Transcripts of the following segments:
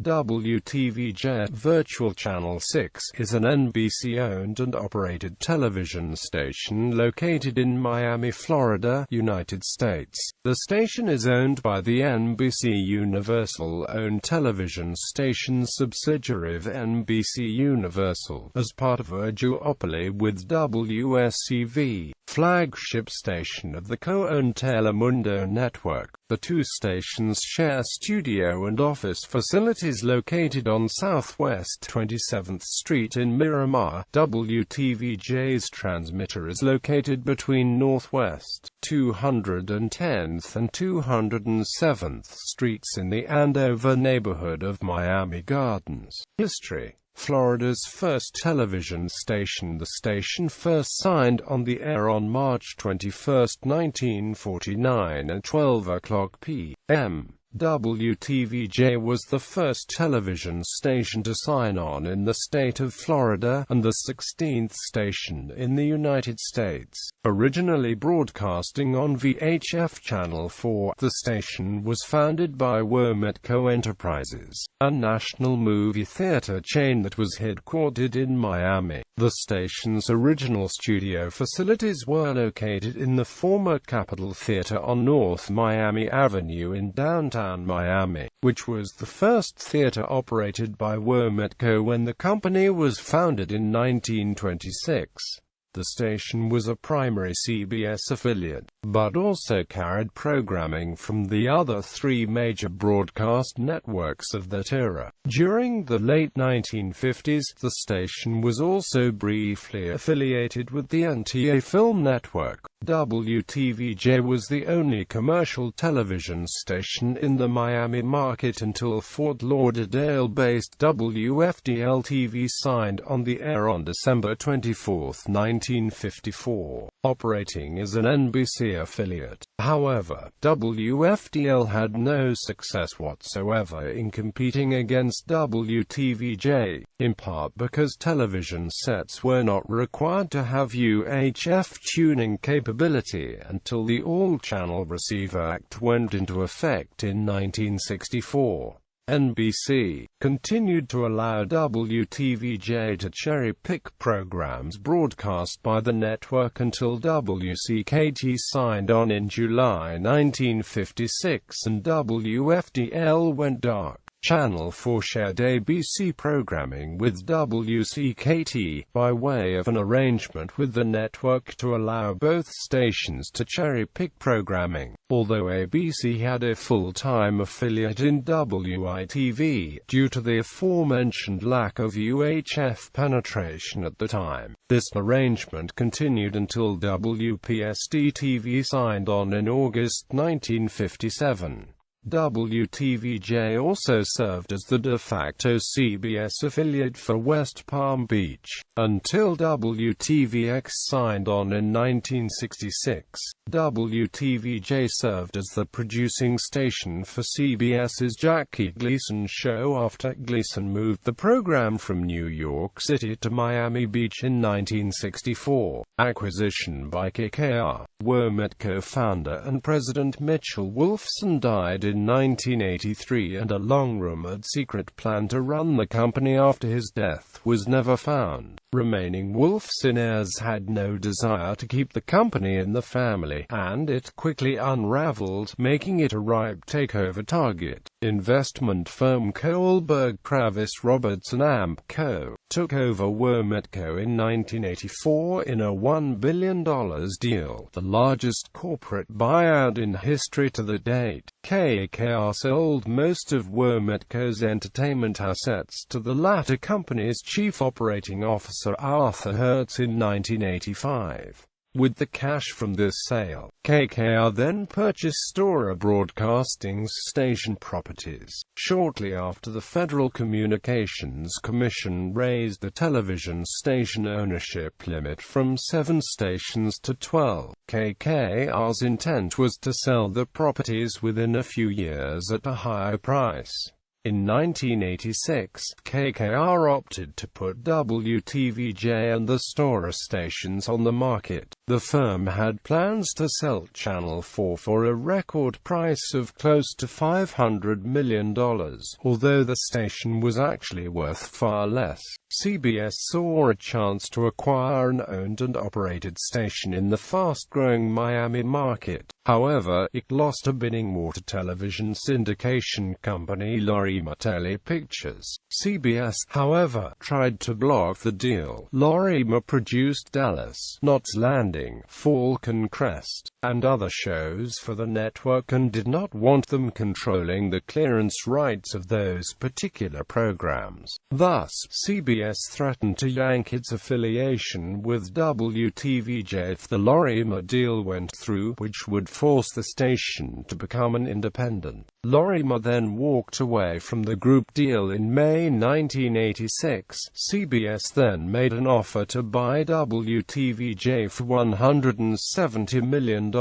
Wtvj Virtual Channel 6 is an NBC-owned and operated television station located in Miami, Florida, United States. The station is owned by the NBCUniversal Owned Television Stations subsidiary of NBCUniversal, as part of a duopoly with WSCV, flagship station of the co-owned Telemundo network. The two stations share studio and office facilities located on Southwest 27th Street in Miramar. WTVJ's transmitter is located between Northwest 210th and 207th Streets in the Andover neighborhood of Miami Gardens. History: Florida's first television station. The station first signed on the air on March 21, 1949 at 12:00 p.m. WTVJ was the first television station to sign on in the state of Florida, and the 16th station in the United States. Originally broadcasting on VHF Channel 4, the station was founded by Wtvj Enterprises, a national movie theater chain that was headquartered in Miami. The station's original studio facilities were located in the former Capitol Theater on North Miami Avenue in downtown Miami, which was the first theater operated by Wtvj when the company was founded in 1926. The station was a primary CBS affiliate, but also carried programming from the other three major broadcast networks of that era. During the late 1950s, the station was also briefly affiliated with the NTA Film Network. WTVJ was the only commercial television station in the Miami market until Fort Lauderdale-based WFDL-TV signed on the air on December 24, 1954, operating as an NBC affiliate. However, WFDL had no success whatsoever in competing against WTVJ, in part because television sets were not required to have UHF tuning capability until the All-Channel Receiver Act went into effect in 1964. NBC continued to allow WTVJ to cherry-pick programs broadcast by the network until WCKT signed on in July 1956 and WFDL went dark. Channel 4 shared ABC programming with WCKT, by way of an arrangement with the network to allow both stations to cherry-pick programming. Although ABC had a full-time affiliate in WITV, due to the aforementioned lack of UHF penetration at the time, this arrangement continued until WPST-TV signed on in August 1957. WTVJ also served as the de facto CBS affiliate for West Palm Beach, until WTVX signed on in 1966. WTVJ served as the producing station for CBS's Jackie Gleason show after Gleason moved the program from New York City to Miami Beach in 1964. Acquisition by KKR. Wtvj co-founder and president Mitchell Wolfson died in 1983, and a long-rumored secret plan to run the company after his death was never found. Remaining Wolfson heirs had no desire to keep the company in the family, and it quickly unraveled, making it a ripe takeover target. Investment firm Kohlberg Kravis Robertson Amp Co. took over Wtvj in 1984 in a $1 billion deal, the largest corporate buyout in history to the date. KKR sold most of Wtvj's entertainment assets to the latter company's chief operating officer Arthur Hertz in 1985. With the cash from this sale, KKR then purchased Stora Broadcasting's station properties. Shortly after, the Federal Communications Commission raised the television station ownership limit from 7 stations to 12. KKR's intent was to sell the properties within a few years at a higher price. In 1986, KKR opted to put WTVJ and the Stora stations on the market. The firm had plans to sell Channel 4 for a record price of close to $500 million, although the station was actually worth far less. CBS saw a chance to acquire an owned and operated station in the fast-growing Miami market. However, it lost a bidding war to television syndication company Lorimar Pictures. CBS, however, tried to block the deal. Lorimar produced Dallas, Knots Landing, Falcon Crest, and other shows for the network and did not want them controlling the clearance rights of those particular programs. Thus, CBS threatened to yank its affiliation with WTVJ if the Lorimar deal went through, which would force the station to become an independent. Lorimar then walked away from the group deal in May 1986. CBS then made an offer to buy WTVJ for $170 million,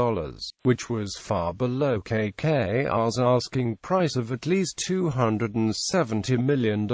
which was far below KKR's asking price of at least $270 million.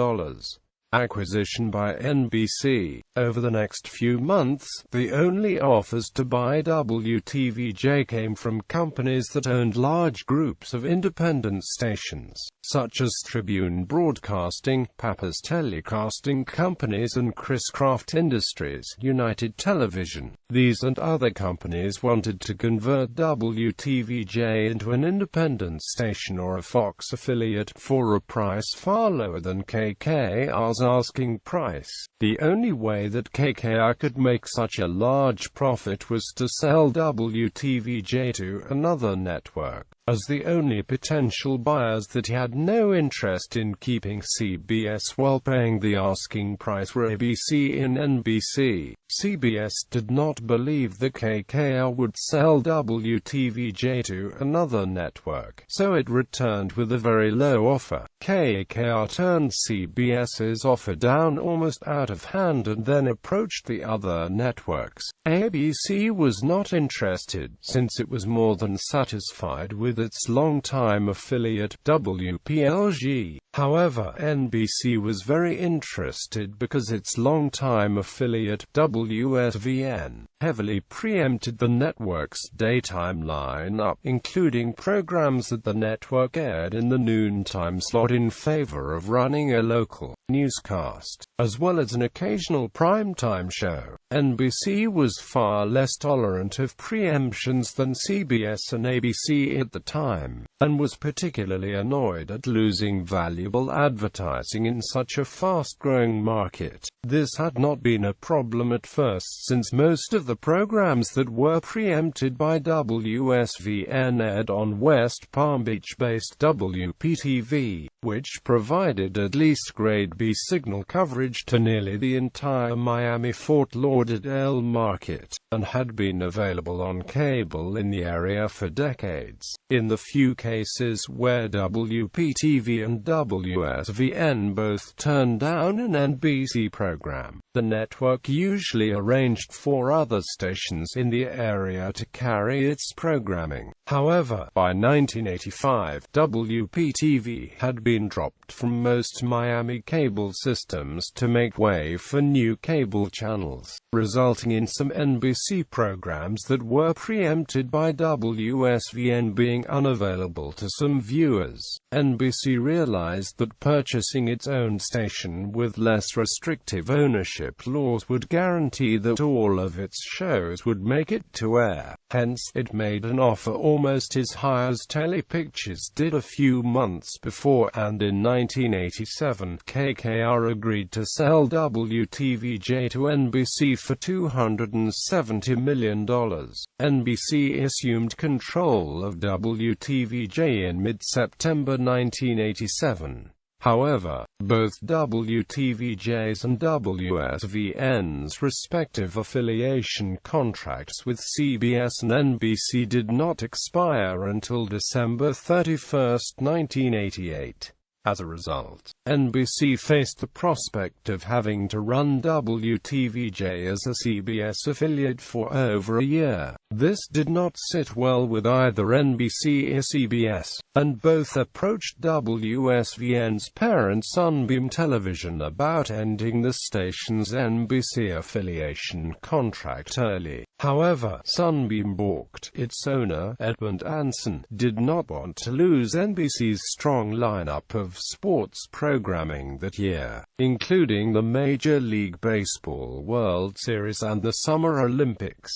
Acquisition by NBC. Over the next few months, the only offers to buy WTVJ came from companies that owned large groups of independent stations, such as Tribune Broadcasting, Pappas Telecasting Companies and Chris-Craft Industries, United Television. These and other companies wanted to convert WTVJ into an independent station or a Fox affiliate, for a price far lower than KKR's asking price. The only way that KKR could make such a large profit was to sell WTVJ to another network. As the only potential buyers that had no interest in keeping CBS while paying the asking price were ABC and NBC. CBS did not believe that KKR would sell WTVJ to another network, so it returned with a very low offer. KKR turned CBS's offer down almost out of hand and then approached the other networks. ABC was not interested, since it was more than satisfied with its longtime affiliate, WPLG. However, NBC was very interested because its longtime affiliate, WSVN, heavily preempted the network's daytime lineup, including programs that the network aired in the noontime slot in favor of running a local newscast, as well as an occasional primetime show. NBC was far less tolerant of preemptions than CBS and ABC at the time, and was particularly annoyed at losing valuable advertising in such a fast-growing market. This had not been a problem at first, since most of the programs that were preempted by WSVN aired on West Palm Beach-based Wtvj, which provided at least grade B signal coverage to nearly the entire Miami-Fort Lauderdale market, and had been available on cable in the area for decades. In the few cases where WPTV and WSVN both turned down an NBC program, the network usually arranged for other stations in the area to carry its programming. However, by 1985, WPTV had been dropped from most Miami cable systems to make way for new cable channels, resulting in some NBC programs that were preempted by WSVN being unavailable to some viewers. NBC realized that purchasing its own station with less restrictive ownership laws would guarantee that all of its shows would make it to air. Hence, it made an offer almost as high as Telepictures did a few months before, and in 1987, KKR agreed to sell WTVJ to NBC for $270 million. NBC assumed control of WTVJ in mid-September 1987. However, both WTVJ's and WSVN's respective affiliation contracts with CBS and NBC did not expire until December 31, 1988. As a result, NBC faced the prospect of having to run WTVJ as a CBS affiliate for over a year. This did not sit well with either NBC or CBS, and both approached WSVN's parent Sunbeam Television about ending the station's NBC affiliation contract early. However, Sunbeam balked. Its owner, Edmund Anson, did not want to lose NBC's strong lineup of sports programming that year, including the Major League Baseball World Series and the Summer Olympics.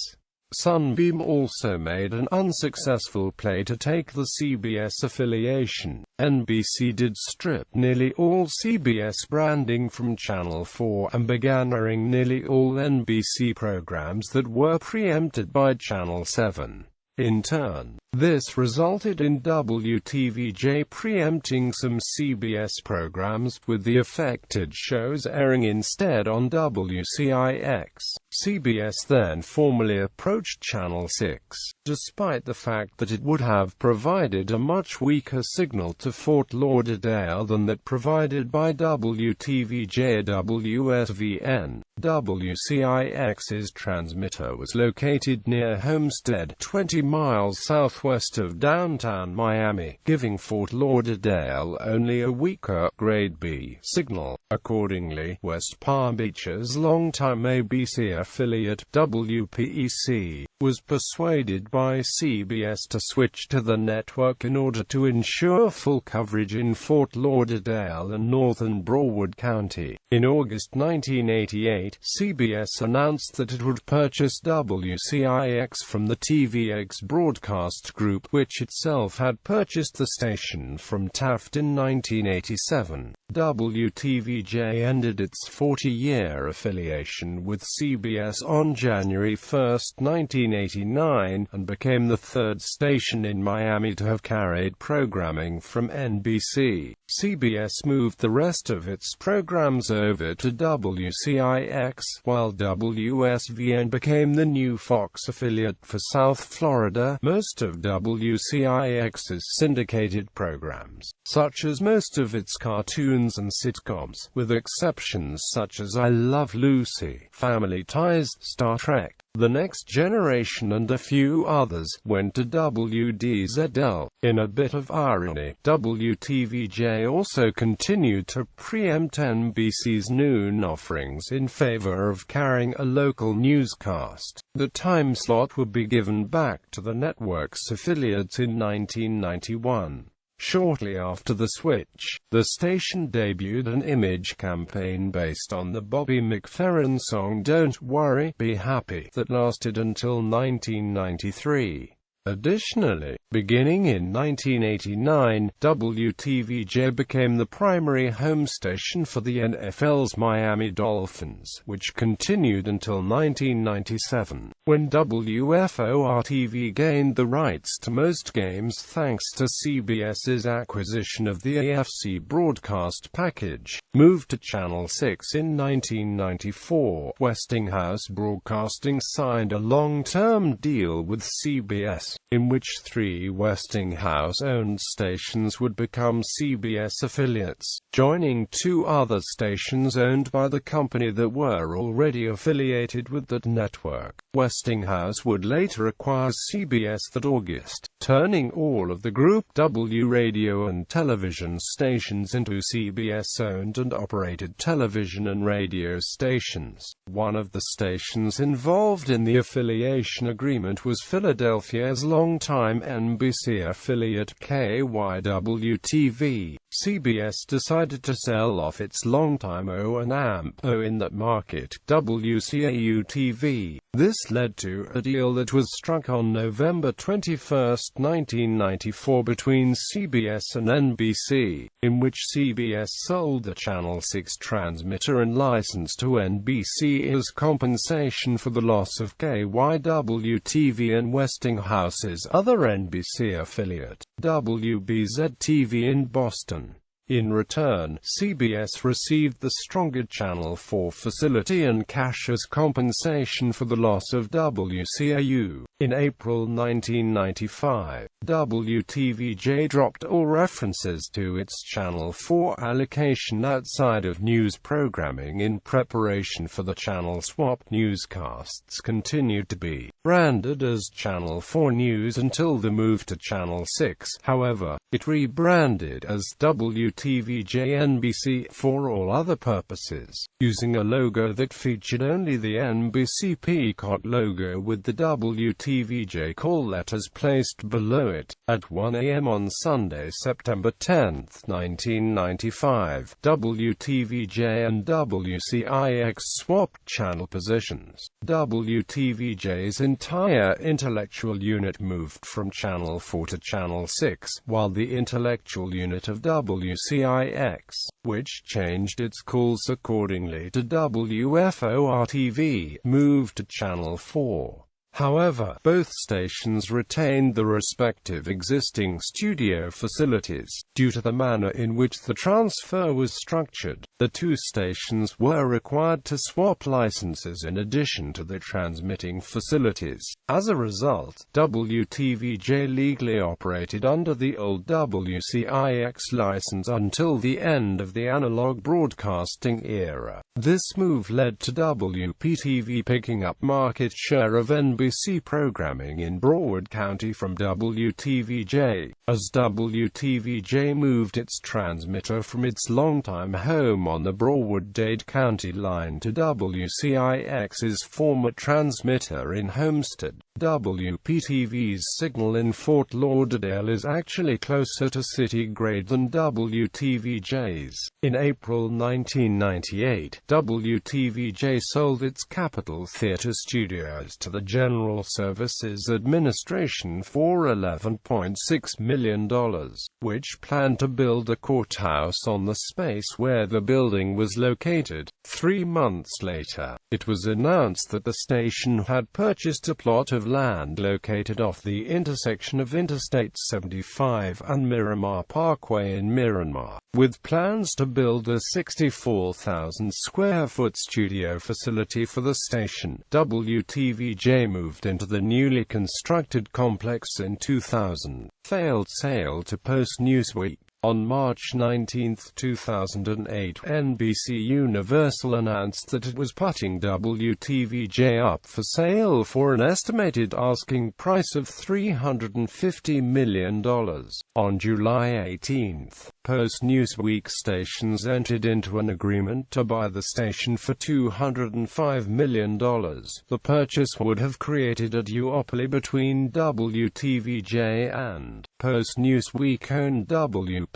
Sunbeam also made an unsuccessful play to take the CBS affiliation. NBC did strip nearly all CBS branding from Channel 4 and began airing nearly all NBC programs that were preempted by Channel 7. In turn, this resulted in WTVJ preempting some CBS programs, with the affected shows airing instead on WCIX. CBS then formally approached Channel 6, despite the fact that it would have provided a much weaker signal to Fort Lauderdale than that provided by WTVJ. WSVN. WCIX's transmitter was located near Homestead, 20 miles southwest of downtown Miami, giving Fort Lauderdale only a weaker Grade B signal. Accordingly, West Palm Beach's longtime ABC affiliate, WPEC, was persuaded by CBS to switch to the network in order to ensure full coverage in Fort Lauderdale and northern Broward County. In August 1988, CBS announced that it would purchase WCIX from the TVX Broadcast Group, which itself had purchased the station from Taft in 1987. WTVJ ended its 40-year affiliation with CBS on January 1, 1989, and became the third station in Miami to have carried programming from NBC. CBS moved the rest of its programs over to WCIX, while WSVN became the new Fox affiliate for South Florida. Most of WCIX's syndicated programs, such as most of its cartoons and sitcoms, with exceptions such as I Love Lucy, Family Ties, Star Trek, The Next Generation and a few others, went to WDZL. In a bit of irony, WTVJ also continued to preempt NBC's noon offerings in favor of carrying a local newscast. The time slot would be given back to the network's affiliates in 1991. Shortly after the switch, the station debuted an image campaign based on the Bobby McFerrin song Don't Worry, Be Happy, that lasted until 1993. Additionally, beginning in 1989, WTVJ became the primary home station for the NFL's Miami Dolphins, which continued until 1997, when WFOR-TV gained the rights to most games thanks to CBS's acquisition of the AFC broadcast package. Moved to Channel 6 in 1994, Westinghouse Broadcasting signed a long-term deal with CBS, in which 3 Westinghouse-owned stations would become CBS affiliates, joining 2 other stations owned by the company that were already affiliated with that network. Westinghouse would later acquire CBS that August, turning all of the Group W radio and television stations into CBS-owned and operated television and radio stations. One of the stations involved in the affiliation agreement was Philadelphia's longtime NBC affiliate KYW-TV. CBS decided to sell off its longtime O&M in that market, WCAU-TV. This led to a deal that was struck on November 21, 1994 between CBS and NBC, in which CBS sold the Channel 6 transmitter and license to NBC as compensation for the loss of KYW-TV and Westinghouse's other NBC affiliate, WBZ-TV in Boston. In return, CBS received the stronger Channel 4 facility and cash as compensation for the loss of WCAU. In April 1995, WTVJ dropped all references to its Channel 4 allocation outside of news programming in preparation for the channel swap. Newscasts continued to be branded as Channel 4 News until the move to Channel 6. However, it rebranded as WTVJ WTVJ-NBC for all other purposes, using a logo that featured only the NBC Peacock logo with the WTVJ call letters placed below it. At 1 a.m. on Sunday, September 10, 1995, WTVJ and WCIX swapped channel positions. WTVJ's entire intellectual unit moved from Channel 4 to Channel 6, while the intellectual unit of WCIX, which changed its calls accordingly to WFOR-TV, moved to Channel 4. However, both stations retained the respective existing studio facilities. Due to the manner in which the transfer was structured, the two stations were required to swap licenses in addition to the transmitting facilities. As a result, WTVJ legally operated under the old WCIX license until the end of the analog broadcasting era. This move led to WPTV picking up market share of NBC programming in Broward County from WTVJ, as WTVJ moved its transmitter from its longtime home on the Broward-Dade County line to WCIX's former transmitter in Homestead. WPTV's signal in Fort Lauderdale is actually closer to city grade than WTVJ's. In April 1998, WTVJ sold its Capitol Theatre studios to the General Services Administration for $11.6 million, which planned to build a courthouse on the space where the building was located. 3 months later, it was announced that the station had purchased a plot of land located off the intersection of Interstate 75 and Miramar Parkway in Miramar, with plans to build a 64,000-square-foot studio facility for the station. WTVJ moved into the newly constructed complex in 2000. Failed sale to Post Newsweek. On March 19, 2008, NBCUniversal announced that it was putting WTVJ up for sale for an estimated asking price of $350 million. On July 18, Post Newsweek stations entered into an agreement to buy the station for $205 million. The purchase would have created a duopoly between WTVJ and Post Newsweek-owned WPLG.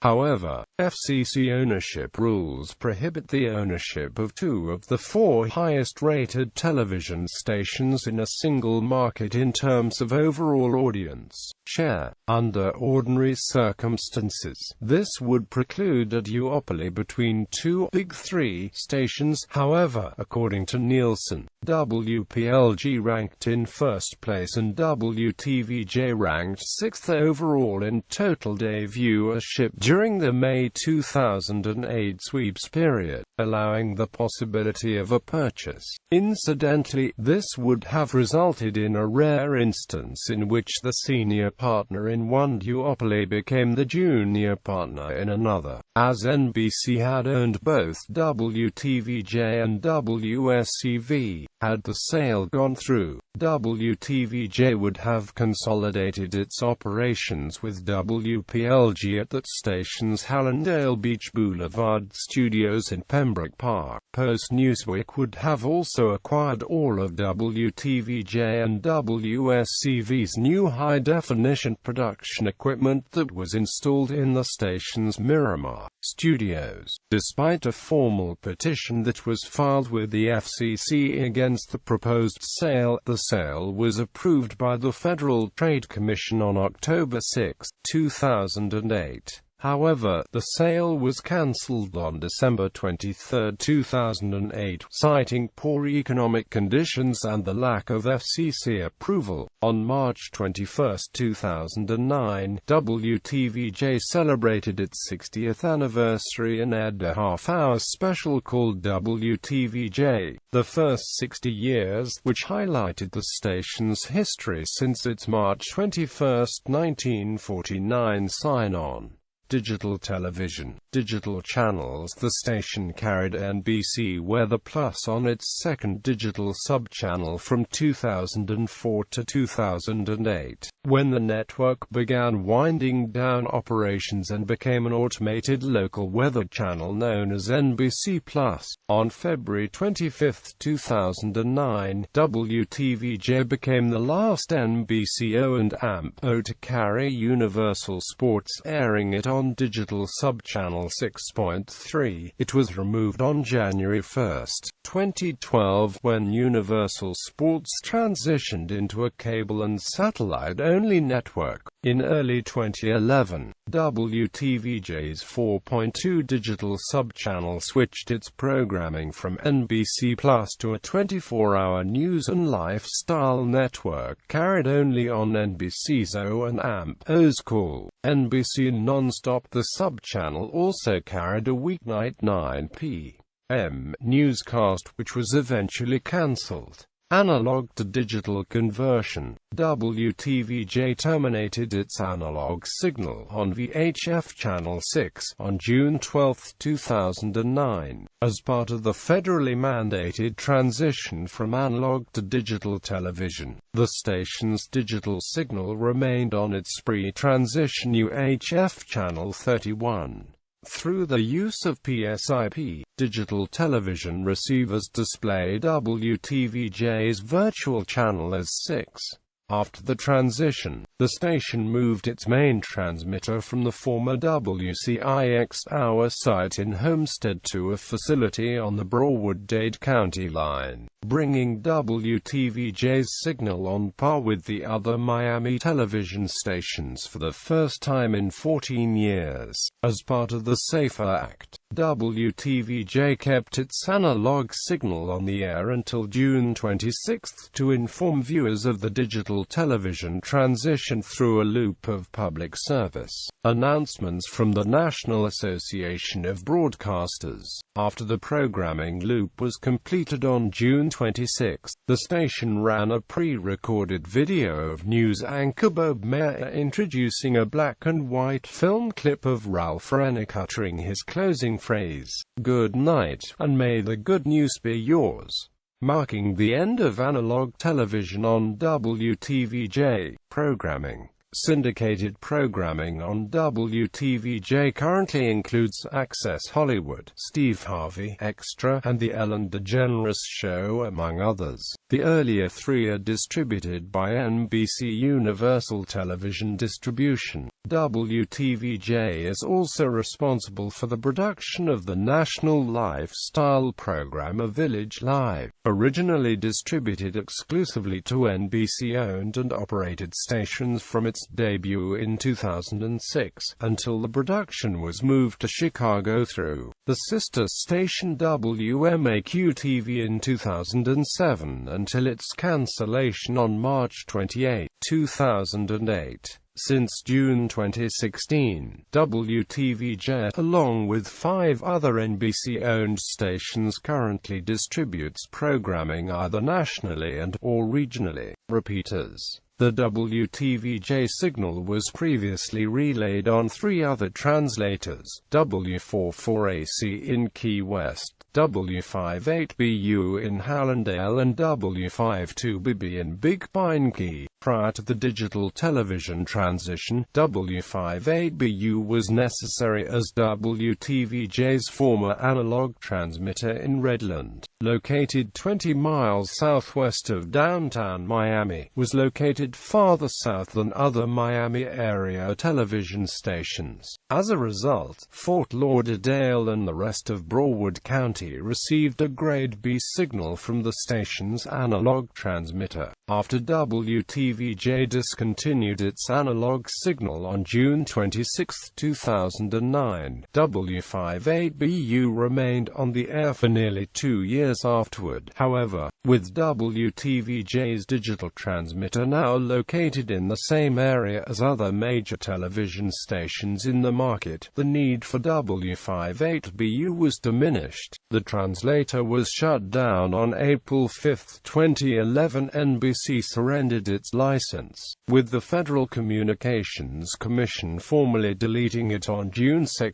However, FCC ownership rules prohibit the ownership of 2 of the 4 highest-rated television stations in a single market in terms of overall audience share. Under ordinary circumstances, this would preclude a duopoly between 2 Big 3 stations. However, according to Nielsen, WPLG ranked in first place and WTVJ ranked 6th overall in total day viewership during the May 2008 sweeps period, allowing the possibility of a purchase. Incidentally, this would have resulted in a rare instance in which the senior partner in one duopoly became the junior partner in another. As NBC had owned both WTVJ and WSCV, had the sale gone through, WTVJ would have consolidated its operations with WPLG at that station's Hallandale Beach Boulevard studios in Pembroke Park. Post Newsweek would have also acquired all of WTVJ and WSCV's new high-definition production equipment that was installed in the station's Miramar studios. Despite a formal petition that was filed with the FCC against the proposed sale, the sale was approved by the Federal Trade Commission on October 6, 2008. However, the sale was cancelled on December 23, 2008, citing poor economic conditions and the lack of FCC approval. On March 21, 2009, WTVJ celebrated its 60th anniversary and aired a half-hour special called WTVJ, The First 60 Years, which highlighted the station's history since its March 21, 1949 sign-on. Digital television. Digital channels. The station carried NBC Weather Plus on its second digital sub-channel from 2004 to 2008, when the network began winding down operations and became an automated local weather channel known as NBC Plus. On February 25, 2009, WTVJ became the last NBC-owned AMPO to carry Universal Sports, airing it on digital sub-channel 6.3. It was removed on January 1, 2012, when Universal Sports transitioned into a cable and satellite-only network. In early 2011, WTVJ's 4.2 digital sub-channel switched its programming from NBC Plus to a 24-hour news and lifestyle network carried only on NBC's O and AMPO's Call. NBC Nonstop. The sub-channel also carried a weeknight 9 p.m. newscast, which was eventually cancelled. Analog to digital conversion. WTVJ terminated its analog signal on VHF Channel 6 on June 12, 2009, as part of the federally mandated transition from analog to digital television. The station's digital signal remained on its pre-transition UHF Channel 31. Through the use of PSIP, digital television receivers display WTVJ's virtual channel as 6. After the transition, the station moved its main transmitter from the former WCIX Hour site in Homestead to a facility on the Broward-Dade County line, bringing WTVJ's signal on par with the other Miami television stations for the first time in 14 years. As part of the SAFER Act, WTVJ kept its analog signal on the air until June 26 to inform viewers of the digital television transition through a loop of public service announcements from the National Association of Broadcasters. After the programming loop was completed on June 26, the station ran a pre-recorded video of news anchor Bob Mayer introducing a black and white film clip of Ralph Rennick uttering his closing phrase, "Good night, and may the good news be yours," marking the end of analog television on WTVJ. Programming. Syndicated programming on WTVJ currently includes Access Hollywood, Steve Harvey, Extra, and The Ellen DeGeneres Show, among others. The earlier three are distributed by NBCUniversal Television Distribution. WTVJ is also responsible for the production of the national lifestyle program A Village Live, originally distributed exclusively to NBC-owned and operated stations from its debut in 2006, until the production was moved to Chicago through the sister station WMAQ-TV in 2007 until its cancellation on March 28, 2008. Since June 2016, WTVJ, along with 5 other NBC-owned stations, currently distributes programming either nationally and/or regionally. Repeaters. The WTVJ signal was previously relayed on 3 other translators, W44AC in Key West, W58BU in Hallandale and W52BB in Big Pine Key. Prior to the digital television transition, W58BU was necessary as WTVJ's former analog transmitter in Redland, located 20 miles southwest of downtown Miami, was located farther south than other Miami area television stations. As a result, Fort Lauderdale and the rest of Broward County received a Grade B signal from the station's analog transmitter. After WTVJ discontinued its analog signal on June 26, 2009, W58BU remained on the air for nearly 2 years afterward. However, with WTVJ's digital transmitter now located in the same area as other major television stations in the market. The need for Wtvj was diminished. The translator was shut down on April 5, 2011. NBC surrendered its license, with the Federal Communications Commission formally deleting it on June 2.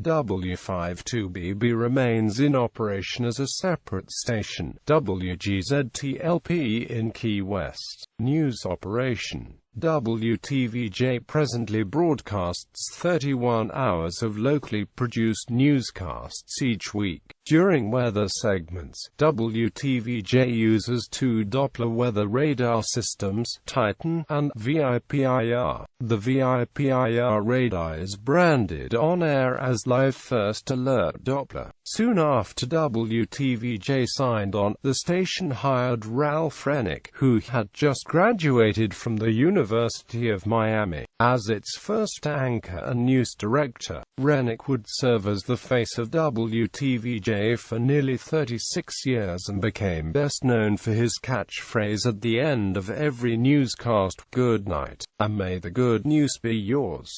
Wtvj remains in operation as a separate station. WGZT-LP in Key West. News operation. WTVJ presently broadcasts 31 hours of locally produced newscasts each week. During weather segments, WTVJ uses two Doppler weather radar systems, Titan and VIPIR. The VIPIR radar is branded on air as Live First Alert Doppler. Soon after WTVJ signed on, the station hired Ralph Rennick, who had just graduated from the University of Miami, as its first anchor and news director. Rennick would serve as the face of WTVJ for nearly 36 years and became best known for his catchphrase at the end of every newscast, "Good night, and may the good news be yours."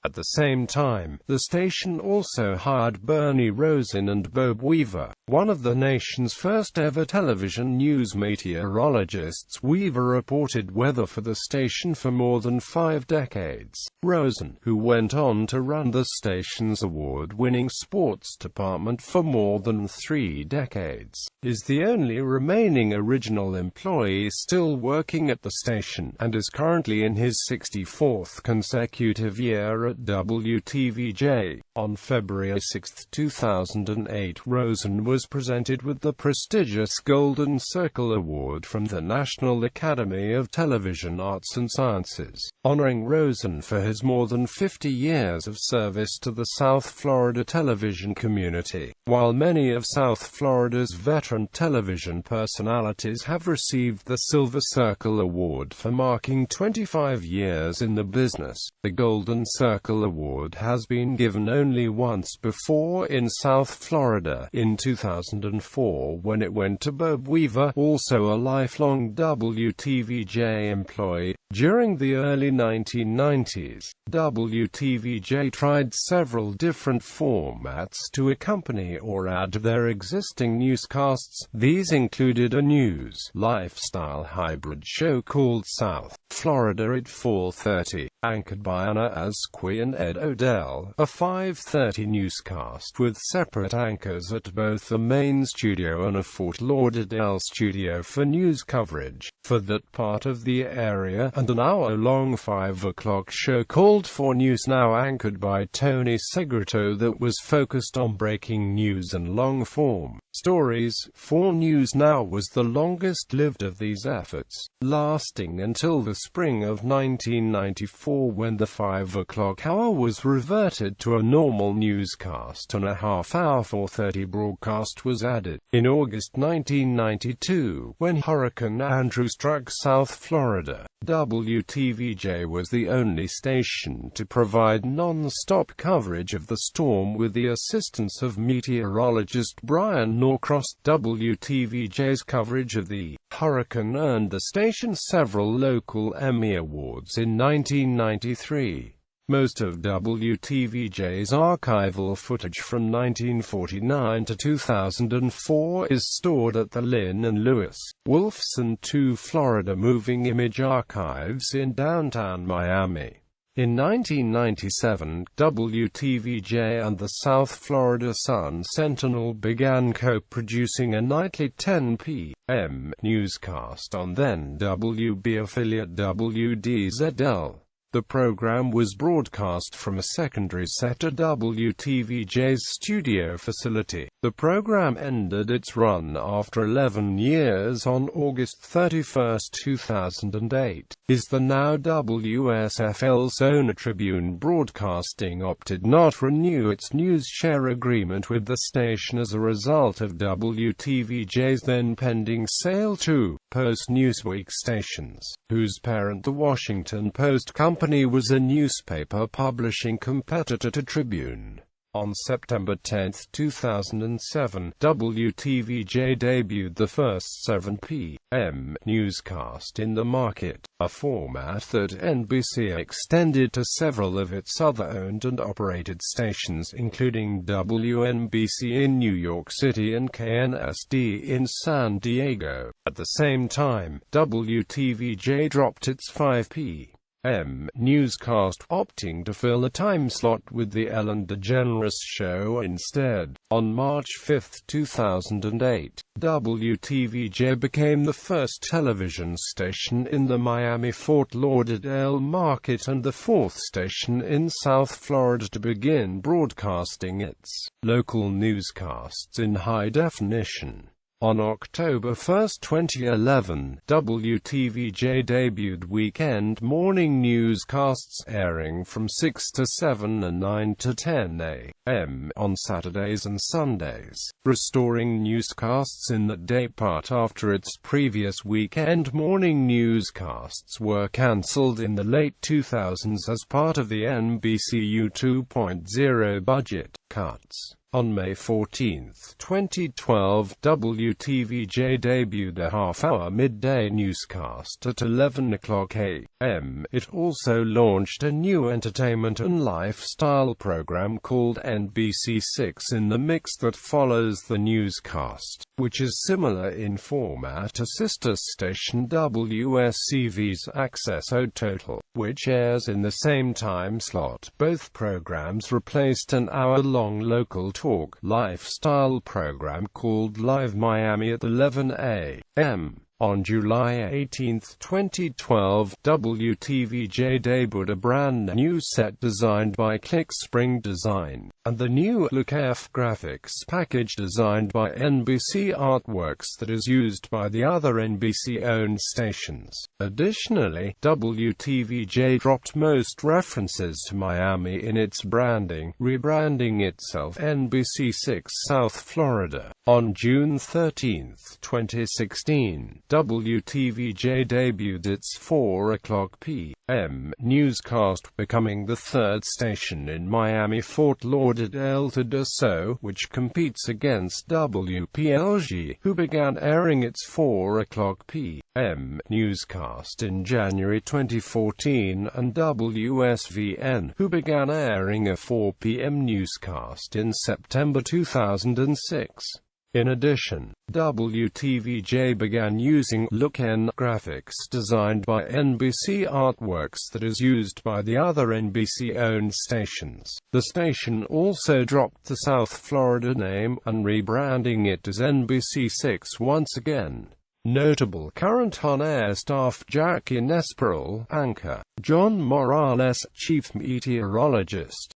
At the same time, the station also hired Bernie Rosen and Bob Weaver, one of the nation's first ever television news meteorologists. Weaver reported weather for the station for more than 5 decades. Rosen, who went on to run the station's award-winning sports department for more than 3 decades, is the only remaining original employee still working at the station, and is currently in his 64th consecutive year at WTVJ. On February 6, 2008, Rosen was presented with the prestigious Golden Circle Award from the National Academy of Television Arts and Sciences, honoring Rosen for his more than 50 years of service to the South Florida television community. While many of South Florida's veteran television personalities have received the Silver Circle Award for marking 25 years in the business, the Golden Circle Award has been given only once before in South Florida, in 2004 when it went to Bob Weaver, also a lifelong WTVJ employee. During the early 1990s, WTVJ tried several different formats to accompany or add to their existing newscasts. These included a news, lifestyle hybrid show called South Florida at 4:30, anchored by Anna Asqui and Ed Odell, a 5:30 newscast with separate anchors at both the main studio and a Fort Lauderdale studio for news coverage for that part of the area, and an hour-long 5 o'clock show called 4 News Now, anchored by Tony Segreto, that was focused on breaking news and long-form stories. 4 News Now was the longest-lived of these efforts, lasting until the spring of 1994 when the 5 o'clock hour was reverted to a normal newscast and a half-hour 4:30 broadcast was added. In August 1992, when Hurricane Andrew struck South Florida, WTVJ was the only station to provide non-stop coverage of the storm with the assistance of meteorologist Brian Norcross. WTVJ's coverage of the hurricane earned the station several local Emmy Awards in 1993. Most of WTVJ's archival footage from 1949 to 2004 is stored at the Lynn and Lewis Wolfson II Florida Moving Image Archives in downtown Miami. In 1997, WTVJ and the South Florida Sun-Sentinel began co-producing a nightly 10 p.m. newscast on then WB affiliate WDZL. The program was broadcast from a secondary set at WTVJ's studio facility. The program ended its run after 11 years on August 31, 2008. Is the now WSFL Zona Tribune Broadcasting opted not to renew its news share agreement with the station as a result of WTVJ's then pending sale to Post-Newsweek stations, whose parent the Washington Post Company was a newspaper publishing competitor to Tribune. On September 10, 2007, WTVJ debuted the first 7 p.m. newscast in the market, a format that NBC extended to several of its other owned and operated stations, including WNBC in New York City and KNSD in San Diego. At the same time, WTVJ dropped its 5 p.m. newscast, opting to fill a time slot with the Ellen DeGeneres Show instead. On March 5, 2008, WTVJ became the first television station in the Miami-Fort Lauderdale market and the fourth station in South Florida to begin broadcasting its local newscasts in high definition. On October 1, 2011, WTVJ debuted weekend morning newscasts airing from 6 to 7 and 9 to 10 a.m. on Saturdays and Sundays, restoring newscasts in that daypart after its previous weekend morning newscasts were cancelled in the late 2000s as part of the NBCU 2.0 budget cuts. On May 14, 2012, WTVJ debuted a half-hour midday newscast at 11 o'clock a.m. It also launched a new entertainment and lifestyle program called NBC6 in the mix that follows the newscast, which is similar in format to sister station WSCV's Access O Total, which airs in the same time slot. Both programs replaced an hour-long local talk lifestyle program called Live Miami at 11 a.m. On July 18, 2012, WTVJ debuted a brand new set designed by ClickSpring Design, and the new Look F graphics package designed by NBC Artworks that is used by the other NBC-owned stations. Additionally, WTVJ dropped most references to Miami in its branding, rebranding itself NBC6 South Florida. On June 13, 2016, WTVJ debuted its 4 o'clock p.m. newscast, becoming the third station in Miami-Fort Lauderdale to do so, which competes against WPLG, who began airing its 4 o'clock p.m. newscast in January 2014, and WSVN, who began airing a 4 p.m. newscast in September 2006. In addition, WTVJ began using Look N graphics designed by NBC Artworks that is used by the other NBC-owned stations. The station also dropped the South Florida name, and rebranding it as NBC6 once again. Notable current on-air staff: Jackie Nesperl, anchor; John Morales, chief meteorologist;